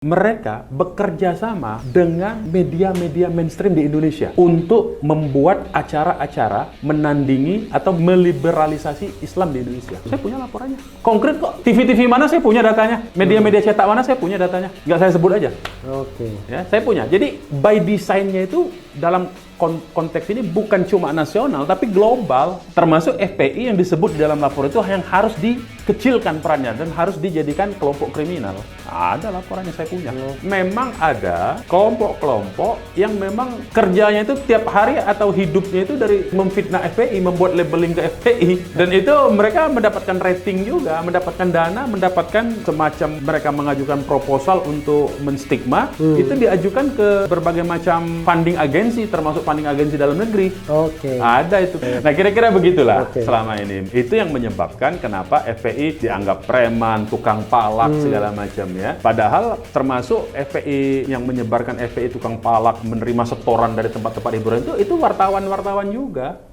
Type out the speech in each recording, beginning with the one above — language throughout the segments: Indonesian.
Mereka bekerja sama dengan media-media mainstream di Indonesia untuk membuat acara-acara menandingi atau meliberalisasi Islam di Indonesia. Saya punya laporannya. Konkret kok. TV-TV mana saya punya datanya. Media-media cetak mana saya punya datanya. Nggak saya sebut aja. Oke. Ya, saya punya. Jadi by design-nya itu dalam konteks ini bukan cuma nasional tapi global, termasuk FPI yang disebut di dalam laporan itu yang harus dikecilkan perannya dan harus dijadikan kelompok kriminal. Ada laporannya saya punya. Memang ada kelompok-kelompok yang memang kerjanya itu tiap hari atau hidupnya itu dari memfitnah FPI, membuat labeling ke FPI, dan itu mereka mendapatkan rating juga, mendapatkan dana, mendapatkan semacam mereka mengajukan proposal untuk menstigma, itu diajukan ke berbagai macam funding agensi, termasuk funding agensi dalam negeri. Oke. Ada itu. Nah, kira-kira begitulah Oke. selama ini. Itu yang menyebabkan kenapa FPI dianggap preman, tukang palak, segala macam ya. Padahal termasuk FPI yang menyebarkan FPI tukang palak, menerima setoran dari tempat-tempat hiburan itu wartawan-wartawan juga.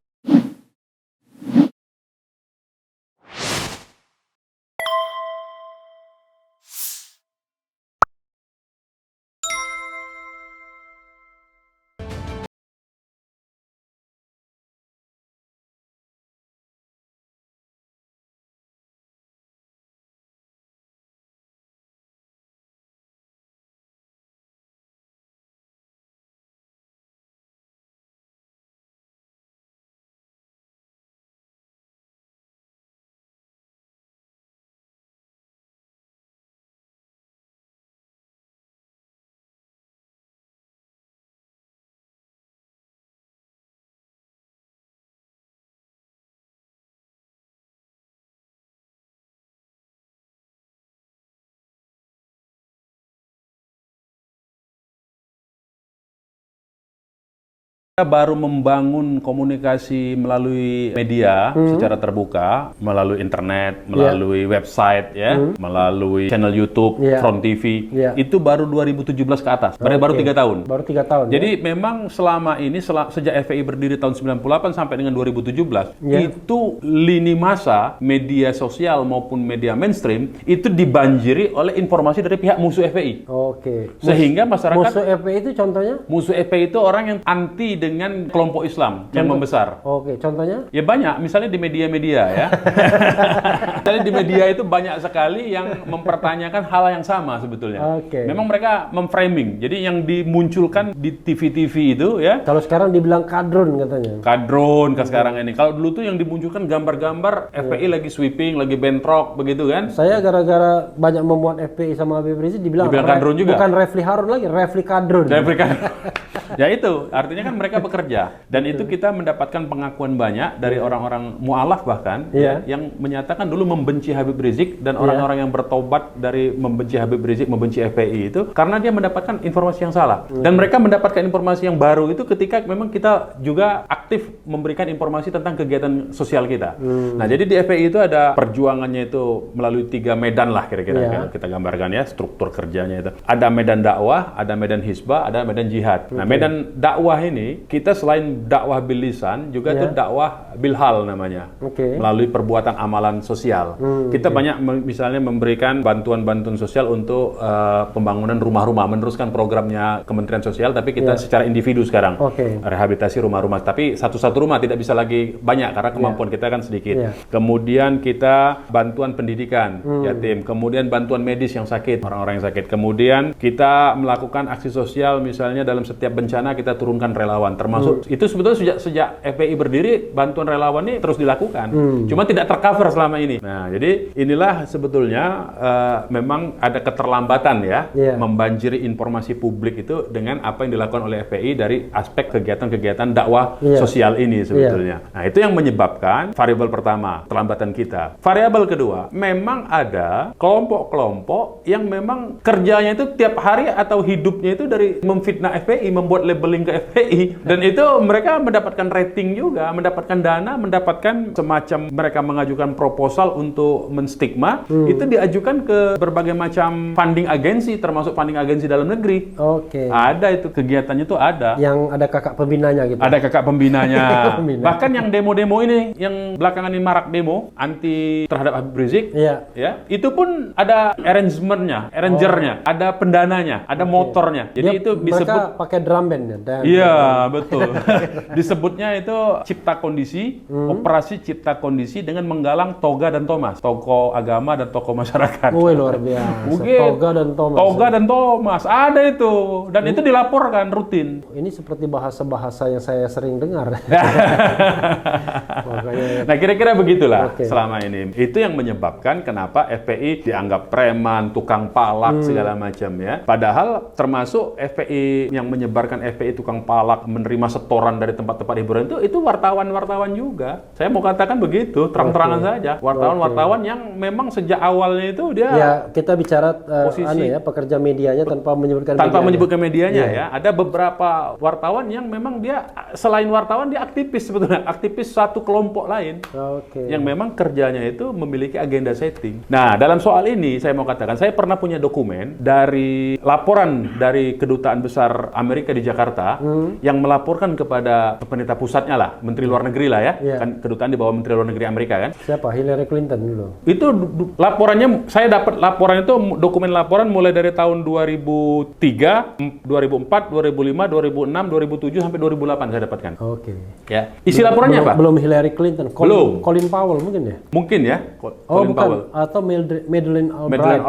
Kita baru membangun komunikasi melalui media secara terbuka, melalui internet, melalui website, ya, melalui channel YouTube, Front TV. Itu baru 2017 ke atas, baru 3 tahun. Baru 3 tahun. Jadi memang selama ini, sejak FPI berdiri tahun 98 sampai dengan 2017, itu lini masa media sosial maupun media mainstream itu dibanjiri oleh informasi dari pihak musuh FPI. Oke. Sehingga masyarakat Musuh FPI itu contohnya? musuh FPI itu orang yang anti dengan kelompok Islam yang membesar. Oke, contohnya? Ya banyak, misalnya di media-media ya. Misalnya di media itu banyak sekali yang mempertanyakan hal yang sama sebetulnya. Oke. Memang mereka memframing. Jadi yang dimunculkan di TV-TV itu ya. Kalau sekarang dibilang kadrun katanya. Kadrun ke sekarang ini. Kalau dulu tuh yang dimunculkan gambar-gambar FPI lagi sweeping, lagi bentrok begitu kan. Saya gara-gara banyak memuat FPI sama Habib Rizik dibilang kadrun juga. Bukan Refli Harun lagi, Refli Kadrun. Ya itu, artinya kan mereka bekerja. Dan itu kita mendapatkan pengakuan banyak dari orang-orang mu'alaf bahkan ya, yang menyatakan dulu membenci Habib Rizik, dan orang-orang yang bertobat dari membenci Habib Rizik, membenci FPI itu karena dia mendapatkan informasi yang salah. Dan mereka mendapatkan informasi yang baru itu ketika memang kita juga aktif memberikan informasi tentang kegiatan sosial kita. Nah, jadi di FPI itu ada perjuangannya itu melalui 3 medan lah kira-kira kita gambarkan ya, struktur kerjanya itu. Ada medan dakwah, ada medan hisbah, ada medan jihad. Nah, medan dakwah ini kita selain dakwah bil lisan juga itu dakwah bil hal namanya. Melalui perbuatan amalan sosial. Kita banyak misalnya memberikan bantuan-bantuan sosial untuk pembangunan rumah-rumah, meneruskan programnya Kementerian Sosial, tapi kita secara individu sekarang. Rehabilitasi rumah-rumah, tapi satu-satu rumah tidak bisa lagi banyak karena kemampuan kita kan sedikit. Kemudian kita bantuan pendidikan yatim, kemudian bantuan medis yang sakit, orang-orang yang sakit. Kemudian kita melakukan aksi sosial, misalnya dalam setiap bencana kita turunkan relawan, termasuk itu sebetulnya sejak FPI berdiri bantuan relawan ini terus dilakukan, cuma tidak tercover selama ini. Nah, jadi inilah sebetulnya memang ada keterlambatan ya, membanjiri informasi publik itu dengan apa yang dilakukan oleh FPI dari aspek kegiatan-kegiatan dakwah sosial ini sebetulnya. Nah, itu yang menyebabkan variabel pertama, keterlambatan kita. Variabel kedua, memang ada kelompok-kelompok yang memang kerjanya itu tiap hari atau hidupnya itu dari memfitnah FPI, membuat labeling ke FPI, Dan itu mereka mendapatkan rating juga, mendapatkan dana, mendapatkan semacam mereka mengajukan proposal untuk menstigma, itu diajukan ke berbagai macam funding agensi, termasuk funding agensi dalam negeri. Oke. Ada itu kegiatannya tuh ada. Yang ada kakak pembinanya gitu. Ada kakak pembinanya. Pembina. Bahkan yang demo-demo ini, yang belakangan ini marak demo anti terhadap Habib Rizik, Iya. ya, itu pun ada arrangernya, ada pendananya, ada motornya. Jadi itu disebut mereka pakai drum band ya. iya, betul. Disebutnya itu cipta kondisi, operasi cipta kondisi dengan menggalang Toga dan Thomas, tokoh agama dan tokoh masyarakat. Wih, luar biasa. Mungkin Toga dan Thomas. Toga dan Thomas ada itu, dan itu dilaporkan rutin. Ini seperti bahasa-bahasa yang saya sering dengar. Makanya Nah, kira-kira begitulah Oke. selama ini. Itu yang menyebabkan kenapa FPI dianggap preman, tukang palak, segala macam ya. Padahal termasuk FPI yang menyebarkan FPI tukang palak, menerima setoran dari tempat-tempat hiburan itu wartawan-wartawan juga. Saya mau katakan begitu, terang-terangan saja. Wartawan-wartawan yang memang sejak awalnya itu dia ya kita bicara posisi- pekerja medianya tanpa menyebutkan tanpa medianya. menyebutkan medianya ya. Ada beberapa wartawan yang memang dia selain wartawan dia aktivis sebetulnya, aktivis satu kelompok lain. Oke. Yang memang kerjanya itu memiliki agenda setting. Nah, dalam soal ini saya mau katakan, saya pernah punya dokumen dari laporan dari Kedutaan Besar Amerika di Jakarta yang melaporkan kepada pemerintah pusatnya lah, Menteri Luar Negeri lah ya. Iya. Kan kedutaan di bawah Menteri Luar Negeri Amerika kan. Siapa? Hillary Clinton dulu. Itu laporannya, saya dapat laporan itu, dokumen laporan mulai dari tahun 2003, 2004, 2005, 2006, 2007 sampai 2008 saya dapatkan. Oke. Ya. Isi laporannya apa? Belum Hillary Clinton. Belum. Colin Powell mungkin ya? Mungkin ya. Oh, Colin bukan. Powell. Atau Madeleine Albright.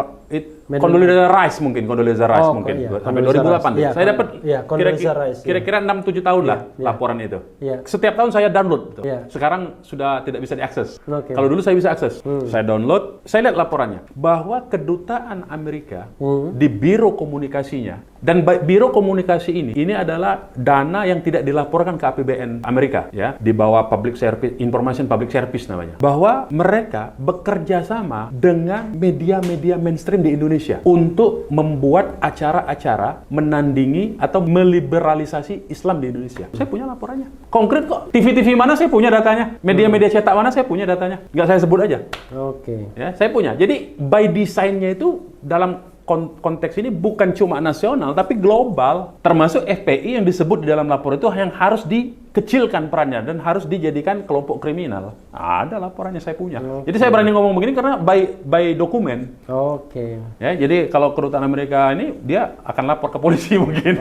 Condoleezza Rice mungkin, Condoleezza Rice Oh, mungkin. iya, Sampai Condoleezza 2008 Rice. Iya, saya dapat iya, Condoleezza Rice, iya. kira-kira 6-7 tahun lah laporan itu. Iya. Setiap tahun saya download. Gitu. Iya. Sekarang sudah tidak bisa diakses. Oke. Kalau dulu saya bisa akses. Saya download, saya lihat laporannya bahwa kedutaan Amerika di biro komunikasinya, dan biro komunikasi ini adalah dana yang tidak dilaporkan ke APBN Amerika ya, di bawah Public Service Information Public Service namanya. Bahwa mereka bekerja sama dengan media-media mainstream di Indonesia untuk membuat acara-acara menandingi atau meliberalisasi Islam di Indonesia. Saya punya laporannya. Konkret kok. TV-TV mana saya punya datanya. Media-media cetak mana saya punya datanya. Nggak saya sebut aja. Oke. Ya, saya punya. Jadi by design-nya itu dalam konteks ini bukan cuma nasional tapi global, termasuk FPI yang disebut di dalam laporan itu yang harus dikecilkan perannya dan harus dijadikan kelompok kriminal. Ada laporannya saya punya. Jadi saya berani ngomong begini karena by dokumen. Oke. Ya, jadi kalau kedutaan Amerika ini dia akan lapor ke polisi mungkin.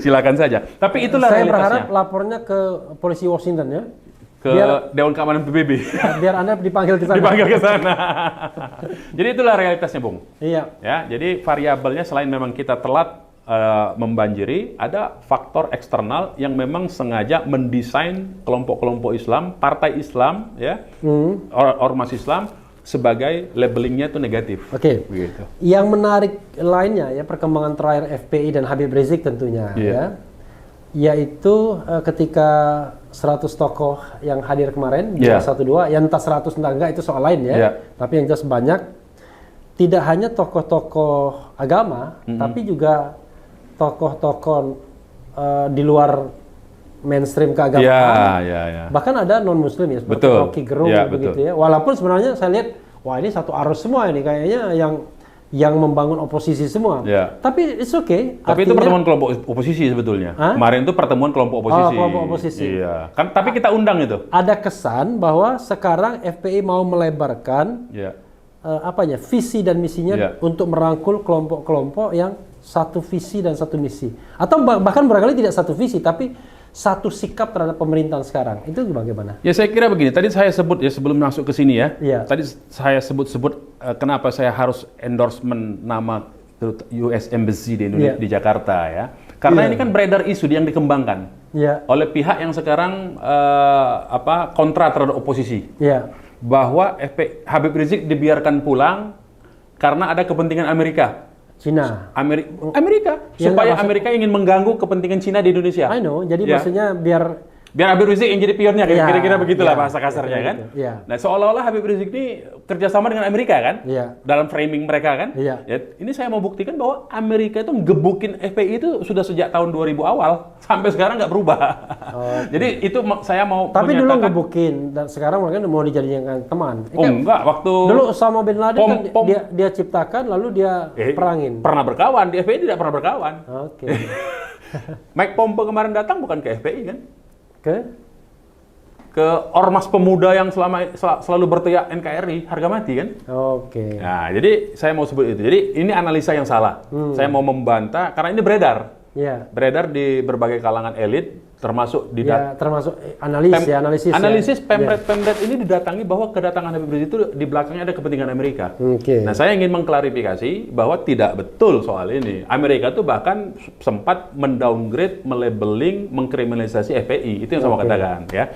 Silakan saja. Tapi itulah Saya realitasnya. berharap lapornya ke polisi Washington ya. Ke Dewan Keamanan PBB. Biar Anda dipanggil ke sana. Dipanggil ke sana. Jadi itulah realitasnya, Bung. Iya. Ya, jadi variabelnya selain memang kita telat membanjiri, ada faktor eksternal yang memang sengaja mendesain kelompok-kelompok Islam, partai Islam, ya, ormas Islam sebagai labelingnya itu negatif. Oke. Begitu. Yang menarik lainnya ya perkembangan terakhir FPI dan Habib Rizik tentunya ya. Yaitu ketika 100 tokoh yang hadir kemarin, Yeah. 1-2, yang entah 100 entah enggak itu soal lain ya. Yeah. Tapi yang jelas banyak, tidak hanya tokoh-tokoh agama, tapi juga tokoh-tokoh di luar mainstream keagamaan. Ya. Bahkan ada non-muslim ya, seperti Betul. Rocky Gerung Ya, begitu betul. ya. Walaupun sebenarnya saya lihat, wah ini satu arus semua ini kayaknya yang membangun oposisi semua. Ya. Tapi it's okay. Tapi itu pertemuan kelompok oposisi sebetulnya. Hah? Kemarin itu pertemuan kelompok oposisi. Oh, kelompok oposisi. Iya. Kan tapi kita undang itu. Ada kesan bahwa sekarang FPI mau melebarkan Iya. visi dan misinya Ya. untuk merangkul kelompok-kelompok yang satu visi dan satu misi. Atau bahkan barangkali tidak satu visi tapi satu sikap terhadap pemerintahan sekarang. Itu bagaimana? Ya saya kira begini, tadi saya sebut ya sebelum masuk ke sini ya, Iya. tadi saya sebut kenapa saya harus endorsement nama US Embassy di Indonesia, Iya. di Jakarta ya. Karena Iya. ini kan beredar isu yang dikembangkan Ya, oleh pihak yang sekarang kontra terhadap oposisi. ya, Bahwa Habib Rizik dibiarkan pulang karena ada kepentingan Amerika. Cina. Amerika Ya, supaya nggak maksud- Amerika ingin mengganggu kepentingan Cina di Indonesia. I know. Jadi Ya. maksudnya biar biar Habib Rizik yang jadi pionnya, Iya, kira-kira begitulah iya, bahasa kasarnya iya, kan. gitu. Iya. Nah seolah-olah Habib Rizik ini kerjasama dengan Amerika kan, Iya. dalam framing mereka kan. Iya. Ya, ini saya mau buktikan bahwa Amerika itu gebukin FPI itu sudah sejak tahun 2000 awal sampai sekarang nggak berubah. Jadi itu saya mau Tapi dulu menyatakan. ngebukin, dan sekarang mungkin mau dijadikan teman. Oh enggak, waktu Dulu Osama bin Laden kan Pom. dia ciptakan lalu dia perangin. pernah berkawan, di FPI tidak pernah berkawan. Oke. Mike Pompeo kemarin datang bukan ke FPI kan? Ke Ormas pemuda yang selalu berteriak NKRI, harga mati kan? Oke. Nah, jadi saya mau sebut itu. Jadi ini analisa yang salah. Saya mau membantah karena ini beredar. Ya. Beredar di berbagai kalangan elit, termasuk di Ya, termasuk analisis. analisis ya. pemret ini didatangi bahwa kedatangan Habib Rizik itu di belakangnya ada kepentingan Amerika. Oke. Nah, saya ingin mengklarifikasi bahwa tidak betul soal ini. Amerika itu bahkan sempat mendowngrade, melabeling, mengkriminalisasi FPI. Itu yang saya mau katakan, ya.